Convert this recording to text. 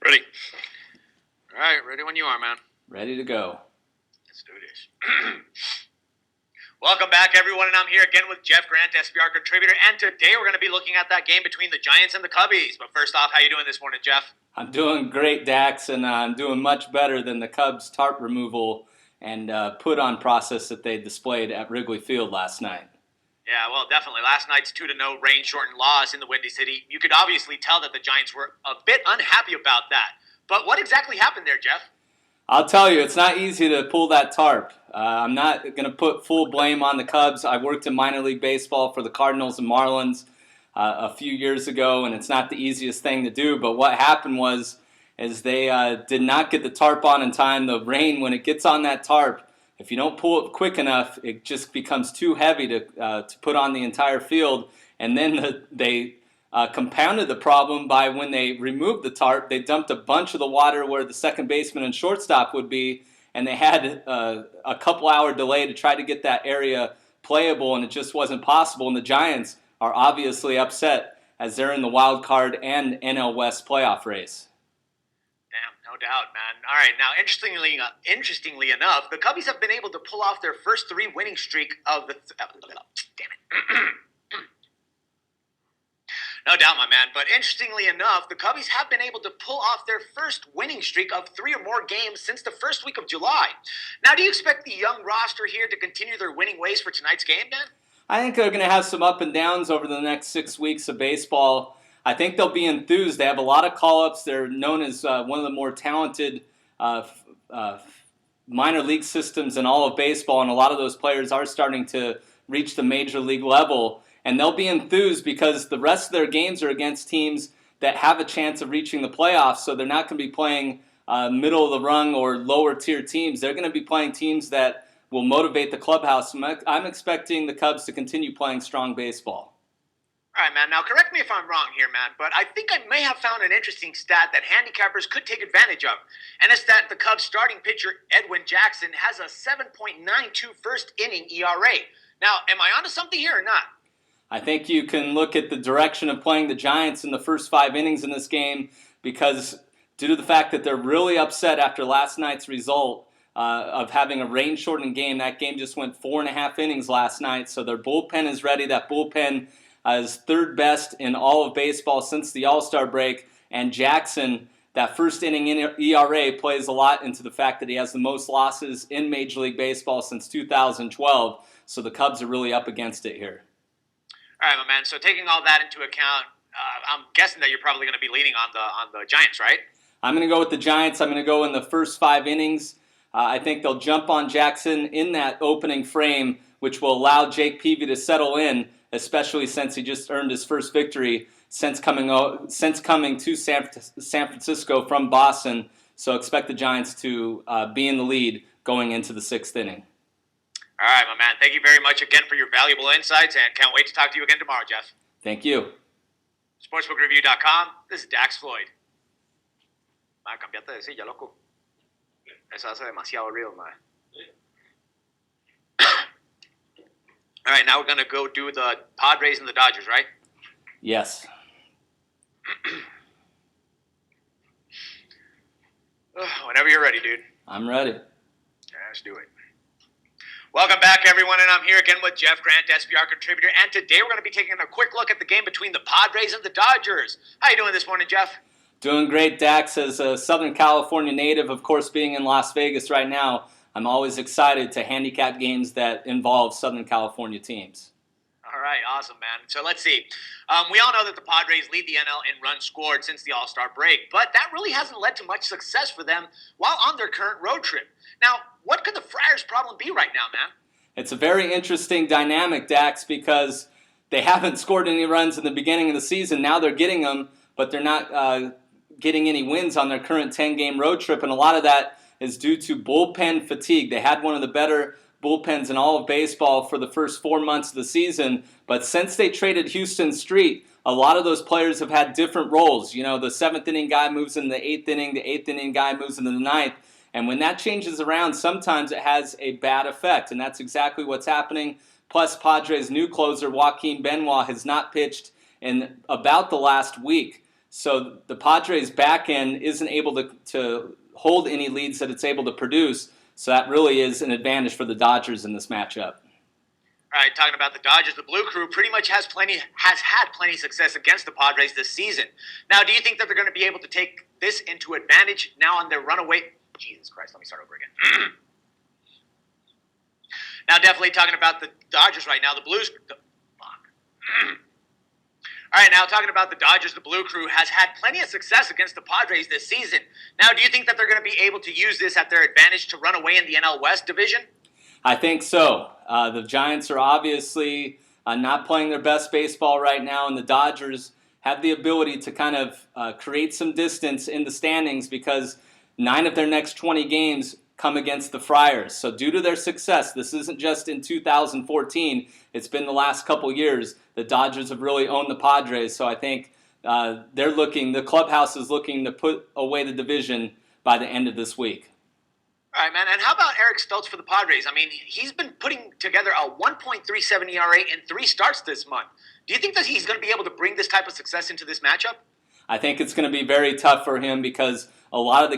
Ready. All right, ready when you are, man. Ready to go. Let's do this. Welcome back, everyone, and I'm here again with Jeff Grant, SBR contributor, and today we're going to be looking at that game between the Giants and the Cubbies. But first off, how you doing this morning, Jeff? I'm doing great, Dax, and I'm doing much better than the Cubs' tarp removal and put-on process that they displayed at Wrigley Field last night. Yeah, well, definitely. Last night's 2-0 rain-shortened loss in the Windy City. You could obviously tell that the Giants were a bit unhappy about that. But what exactly happened there, Jeff? I'll tell you, it's not easy to pull that tarp. I'm not going to put full blame on the Cubs. I worked in minor league baseball for the Cardinals and Marlins a few years ago, and it's not the easiest thing to do. But what happened is they did not get the tarp on in time. The rain, when it gets on that tarp, if you don't pull it quick enough, it just becomes too heavy to put on the entire field. And then they compounded the problem by when they removed the tarp, they dumped a bunch of the water where the second baseman and shortstop would be, and they had a couple-hour delay to try to get that area playable, and it just wasn't possible. And the Giants are obviously upset as they're in the wild card and NL West playoff race. Damn, no doubt, man. All right, now, interestingly enough, the Cubbies have been able to pull off their first three winning streak of the... damn it. No doubt, my man. But interestingly enough, the Cubbies have been able to pull off their first winning streak of 3 or more games since the first week of July. Now, do you expect the young roster here to continue their winning ways for tonight's game, Dan? I think they're going to have some up and downs over the next 6 weeks of baseball. I think they'll be enthused. They have a lot of call-ups. They're known as one of the more talented minor league systems in all of baseball, and a lot of those players are starting to reach the major league level. And they'll be enthused because the rest of their games are against teams that have a chance of reaching the playoffs, so they're not going to be playing middle of the rung or lower tier teams. They're going to be playing teams that will motivate the clubhouse. I'm expecting the Cubs to continue playing strong baseball. All right, man. Now, correct me if I'm wrong here, man, but I think I may have found an interesting stat that handicappers could take advantage of, and it's that the Cubs starting pitcher Edwin Jackson has a 7.92 first-inning ERA. Now, am I onto something here or not? I think you can look at the direction of playing the Giants in the first 5 innings in this game because due to the fact that they're really upset after last night's result of having a rain-shortened game, that game just went 4.5 innings last night, so their bullpen is ready. That bullpen is third best in all of baseball since the All-Star break, and Jackson, that first inning ERA plays a lot into the fact that he has the most losses in Major League Baseball since 2012, so the Cubs are really up against it here. All right, my man. So taking all that into account, I'm guessing that you're probably going to be leaning on the Giants, right? I'm going to go with the Giants. I'm going to go in the first 5 innings. I think they'll jump on Jackson in that opening frame, which will allow Jake Peavy to settle in, especially since he just earned his first victory since coming to San Francisco from Boston. So expect the Giants to be in the lead going into the 6th inning. All right, my man. Thank you very much again for your valuable insights, and can't wait to talk to you again tomorrow, Jeff. Thank you. Sportsbookreview.com. This is Dax Floyd. Man, cambiate de silla, loco. Eso hace demasiado ruido, man. All right, now we're going to go do the Padres and the Dodgers, right? Yes. Whenever you're ready, dude. I'm ready. Yeah, let's do it. Welcome back, everyone, and I'm here again with Jeff Grant, SBR contributor, and today we're going to be taking a quick look at the game between the Padres and the Dodgers. How you doing this morning, Jeff? Doing great, Dax. As a Southern California native, of course, being in Las Vegas right now, I'm always excited to handicap games that involve Southern California teams. All right, awesome, man. So let's see. We all know that the Padres lead the NL in runs scored since the All-Star break, but that really hasn't led to much success for them while on their current road trip. Now, what could the Friars' problem be right now, man? It's a very interesting dynamic, Dax, because they haven't scored any runs in the beginning of the season. Now they're getting them, but they're not getting any wins on their current 10-game road trip, and a lot of that is due to bullpen fatigue. They had one of the better bullpens in all of baseball for the first 4 months of the season, but since they traded Houston Street, a lot of those players have had different roles. You know, the 7th inning guy moves into the 8th inning, the 8th inning guy moves into the 9th, and when that changes around, sometimes it has a bad effect, and that's exactly what's happening. Plus, Padres' new closer, Joaquin Benoit, has not pitched in about the last week. So the Padres back end isn't able to hold any leads that it's able to produce. So that really is an advantage for the Dodgers in this matchup. All right, talking about the Dodgers, the Blue Crew pretty much has had plenty of success against the Padres this season. Now, do you think that they're going to be able to take this into advantage now on their runaway? Jesus Christ, let me start over again. Now, definitely talking about the Dodgers right now, the Blues. All right, now talking about the Dodgers, the Blue Crew has had plenty of success against the Padres this season. Now, do you think that they're going to be able to use this at their advantage to run away in the NL West division? I think so. The Giants are obviously not playing their best baseball right now, and the Dodgers have the ability to kind of create some distance in the standings because 9 of their next 20 games come against the Friars. So due to their success, this isn't just in 2014, it's been the last couple years, the Dodgers have really owned the Padres. So I think the clubhouse is looking to put away the division by the end of this week. All right, man. And how about Eric Stoltz for the Padres? I mean, he's been putting together a 1.37 ERA in 3 starts this month. Do you think that he's going to be able to bring this type of success into this matchup? I think it's going to be very tough for him because a lot of the